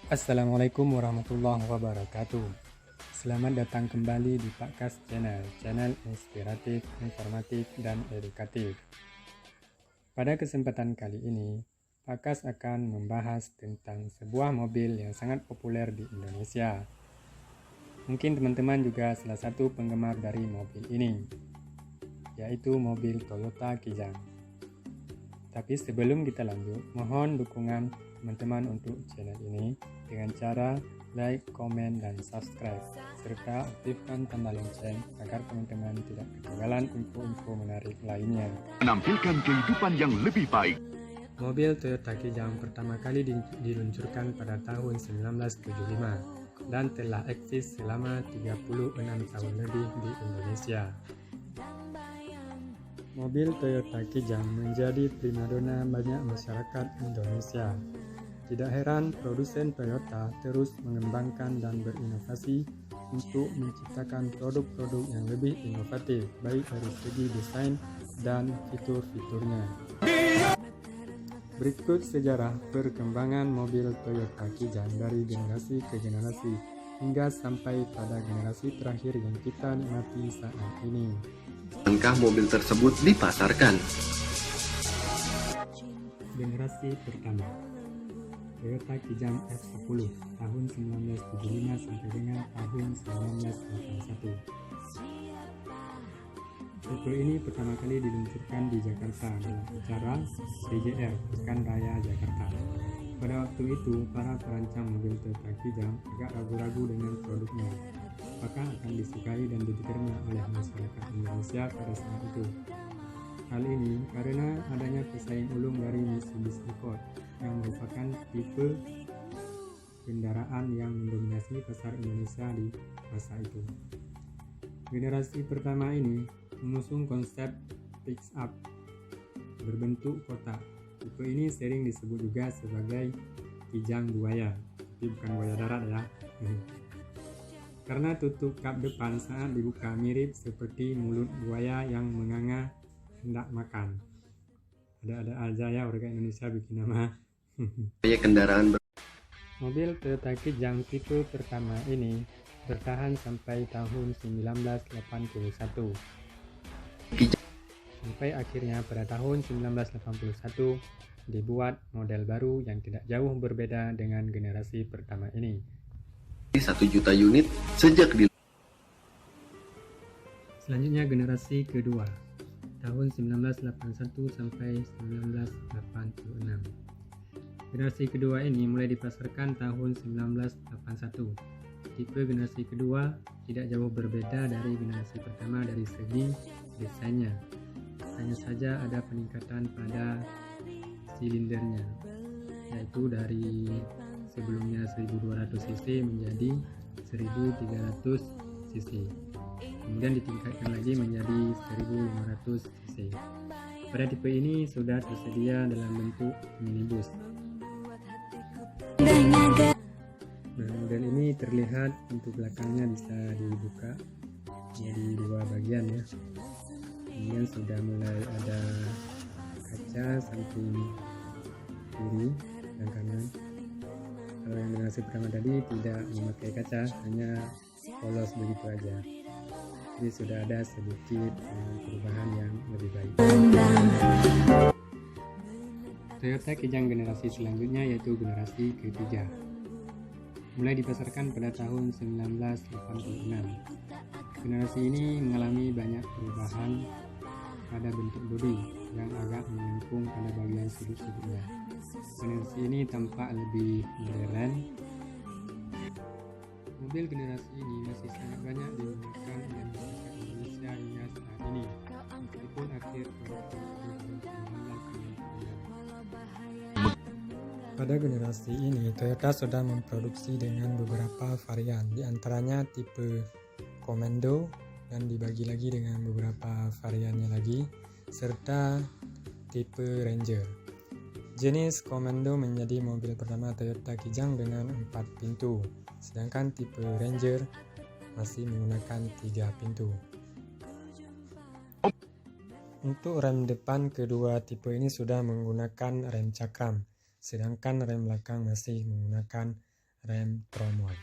Assalamualaikum warahmatullahi wabarakatuh. Selamat datang kembali di Pakkas channel inspiratif, informatif, dan edukatif. Pada kesempatan kali ini, Pakkas akan membahas tentang sebuah mobil yang sangat populer di Indonesia. Mungkin teman-teman juga salah satu penggemar dari mobil ini, yaitu mobil Toyota Kijang. Tapi sebelum kita lanjut, mohon dukungan teman-teman untuk channel ini dengan cara like, komen, dan subscribe, serta aktifkan tanda lonceng agar teman-teman tidak ketinggalan info-info menarik lainnya. Menampilkan kehidupan yang lebih baik. Mobil Toyota Kijang pertama kali diluncurkan pada tahun 1975 dan telah eksis selama 36 tahun lebih di Indonesia. Mobil Toyota Kijang menjadi primadona banyak masyarakat Indonesia. Tidak heran produsen Toyota terus mengembangkan dan berinovasi untuk menciptakan produk-produk yang lebih inovatif, baik dari segi desain dan fitur-fiturnya. Berikut sejarah perkembangan mobil Toyota Kijang dari generasi ke generasi hingga sampai pada generasi terakhir yang kita nikmati saat ini. Kapankah mobil tersebut dipasarkan? Generasi pertama, Toyota Kijang F10 tahun 1975 sampai dengan tahun 1981. Tipe ini pertama kali diluncurkan di Jakarta dalam acara PJR Pekan Raya Jakarta. Pada waktu itu, para perancang mobil Toyota Kijang agak ragu-ragu dengan produknya, apakah akan disukai dan diterima oleh masyarakat Indonesia pada saat itu. Hal ini karena adanya pesaing ulung dari Mitsubishi Accord yang merupakan tipe kendaraan yang mendominasi pasar Indonesia di masa itu. Generasi pertama ini mengusung konsep fix-up berbentuk kotak. Tipe ini sering disebut juga sebagai Kijang buaya, tapi bukan buaya darat ya. Karena tutup kap depan saat dibuka mirip seperti mulut buaya yang menganga hendak makan. Ada-ada aja ya warga Indonesia bikin nama. Kendaraan Mobil Toyota Kijang tipe pertama ini bertahan sampai tahun 1981. Sampai akhirnya pada tahun 1981 dibuat model baru yang tidak jauh berbeda dengan generasi pertama ini. 1 juta unit sejak di Selanjutnya generasi kedua tahun 1981 sampai 1986. Generasi kedua ini mulai dipasarkan tahun 1981. Tipe generasi kedua tidak jauh berbeda dari generasi pertama dari segi desainnya. Hanya saja ada peningkatan pada silindernya, yaitu dari sebelumnya 1200 cc menjadi 1300 cc. Kemudian ditingkatkan lagi menjadi 1500 cc. Pada tipe ini sudah tersedia dalam bentuk minibus. Nah, model ini terlihat pintu belakangnya bisa dibuka jadi dua bagian ya. Kemudian sudah mulai ada kaca samping kiri dan kanan. Kalau yang generasi pertama tadi tidak memakai kaca, hanya polos begitu aja. Jadi sudah ada sedikit perubahan yang lebih baik. Toyota Kijang generasi selanjutnya yaitu generasi ketiga. Mulai dipasarkan pada tahun 1986. Generasi ini mengalami banyak perubahan pada bentuk bodi yang agak melengkung pada bagian sudut-sudutnya. Generasi ini tampak lebih modern. Mobil generasi ini masih sangat banyak digunakan oleh masyarakat Indonesia hingga saat ini, meskipun akhir produksi tahun 1996. Pada generasi ini, Toyota sudah memproduksi dengan beberapa varian, diantaranya tipe Komando dan dibagi lagi dengan beberapa variannya lagi, serta tipe Ranger. Jenis Komando menjadi mobil pertama Toyota Kijang dengan 4 pintu, sedangkan tipe Ranger masih menggunakan 3 pintu. Untuk rem depan kedua tipe ini sudah menggunakan rem cakram, sedangkan rem belakang masih menggunakan rem tromol.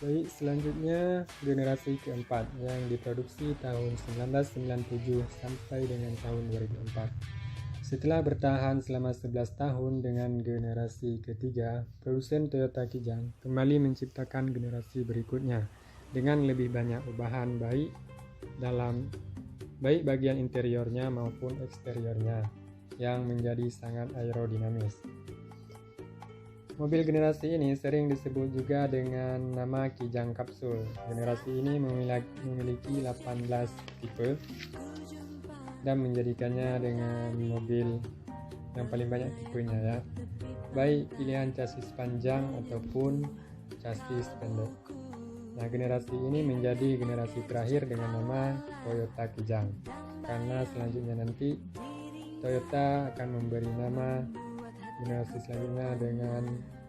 Baik, selanjutnya generasi keempat yang diproduksi tahun 1997 sampai dengan tahun 2004. Setelah bertahan selama 11 tahun dengan generasi ketiga, produsen Toyota Kijang kembali menciptakan generasi berikutnya dengan lebih banyak ubahan baik bagian interiornya maupun eksteriornya yang menjadi sangat aerodinamis. Mobil generasi ini sering disebut juga dengan nama Kijang Kapsul. Generasi ini memiliki 18 tipe dan menjadikannya dengan mobil yang paling banyak tipenya ya, baik pilihan chassis panjang ataupun chassis pendek. Nah, generasi ini menjadi generasi terakhir dengan nama Toyota Kijang, karena selanjutnya nanti Toyota akan memberi nama generasi selanjutnya dengan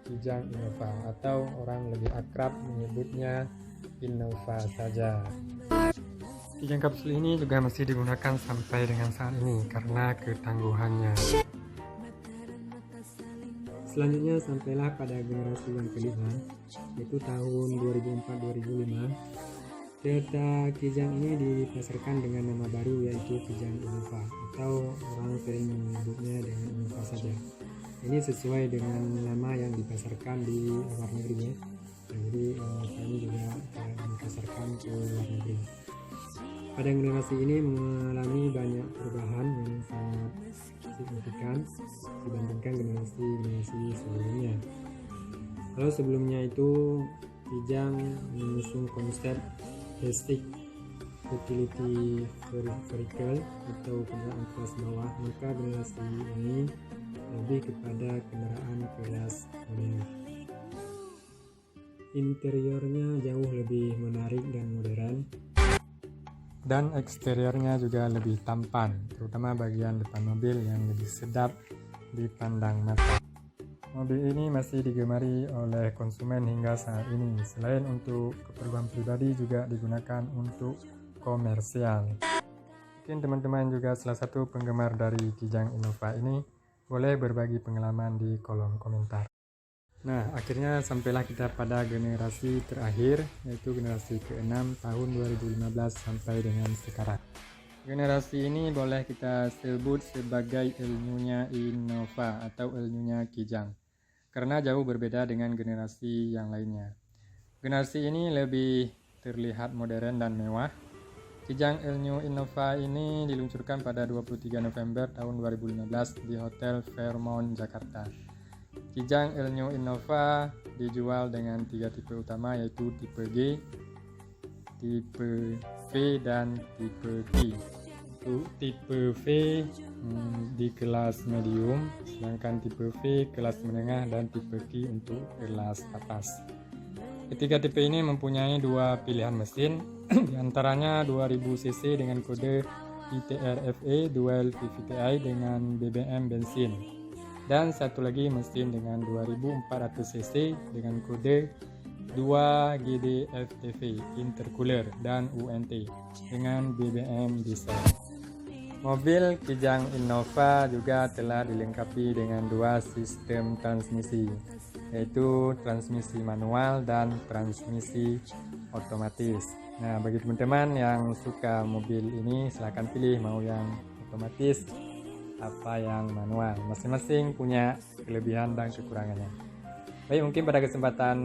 Kijang Innova, atau orang lebih akrab menyebutnya Innova saja. Kijang Kapsul ini juga masih digunakan sampai dengan saat ini karena ketangguhannya. Selanjutnya sampailah pada generasi yang kelima, yaitu tahun 2004-2005. Toyota Kijang ini dipasarkan dengan nama baru, yaitu Kijang Innova, atau orang sering menyebutnya dengan Innova saja. Ini sesuai dengan nama yang dipasarkan di luar negeri ya. Jadi kami juga dipasarkan ke luar negeri. Pada generasi ini mengalami banyak perubahan yang sangat signifikan dibandingkan generasi sebelumnya. Kalau sebelumnya itu Kijang mengusung konsep basic utility vehicle atau kendaraan kelas bawah, maka generasi ini lebih kepada kendaraan kelas menengah. Interiornya jauh lebih menarik dan modern, dan eksteriornya juga lebih tampan, terutama bagian depan mobil yang lebih sedap dipandang mata. Mobil ini masih digemari oleh konsumen hingga saat ini. Selain untuk keperluan pribadi, juga digunakan untuk komersial. Mungkin teman-teman juga salah satu penggemar dari Kijang Innova ini, boleh berbagi pengalaman di kolom komentar. Nah, akhirnya sampailah kita pada generasi terakhir, yaitu generasi ke-6 tahun 2015 sampai dengan sekarang. Generasi ini boleh kita sebut sebagai El New-nya Innova atau El New-nya Kijang, karena jauh berbeda dengan generasi yang lainnya. Generasi ini lebih terlihat modern dan mewah. Kijang El New Innova ini diluncurkan pada 23 November tahun 2015 di Hotel Fairmont, Jakarta. Kijang El New Innova dijual dengan 3 tipe utama, yaitu tipe G, tipe V, dan tipe Q. Untuk tipe V di kelas medium, sedangkan tipe V kelas menengah, dan tipe Q untuk kelas atas. Ketiga tipe ini mempunyai 2 pilihan mesin, diantaranya 2000 cc dengan kode ITRFE Dual PVTi dengan BBM bensin, dan satu lagi mesin dengan 2400 cc dengan kode 2GD-FTV intercooler dan UNT dengan BBM diesel. Mobil Kijang Innova juga telah dilengkapi dengan 2 sistem transmisi, yaitu transmisi manual dan transmisi otomatis. Nah, bagi teman-teman yang suka mobil ini, silahkan pilih mau yang otomatis apa yang manual. Masing-masing punya kelebihan dan kekurangannya. Baik, mungkin pada kesempatan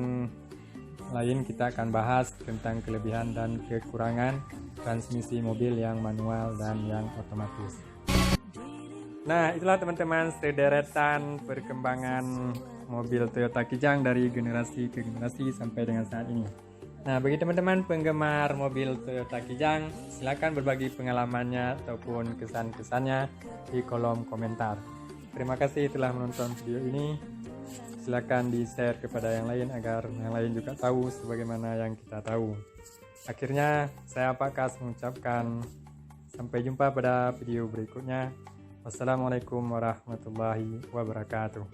lain kita akan bahas tentang kelebihan dan kekurangan transmisi mobil yang manual dan yang otomatis. Nah, itulah teman-teman sederetan perkembangan mobil Toyota Kijang dari generasi ke generasi sampai dengan saat ini. Nah, bagi teman-teman penggemar mobil Toyota Kijang, silakan berbagi pengalamannya ataupun kesan-kesannya di kolom komentar. Terima kasih telah menonton video ini. Silakan di-share kepada yang lain agar yang lain juga tahu sebagaimana yang kita tahu. Akhirnya, saya Pak Kas mengucapkan sampai jumpa pada video berikutnya. Wassalamualaikum warahmatullahi wabarakatuh.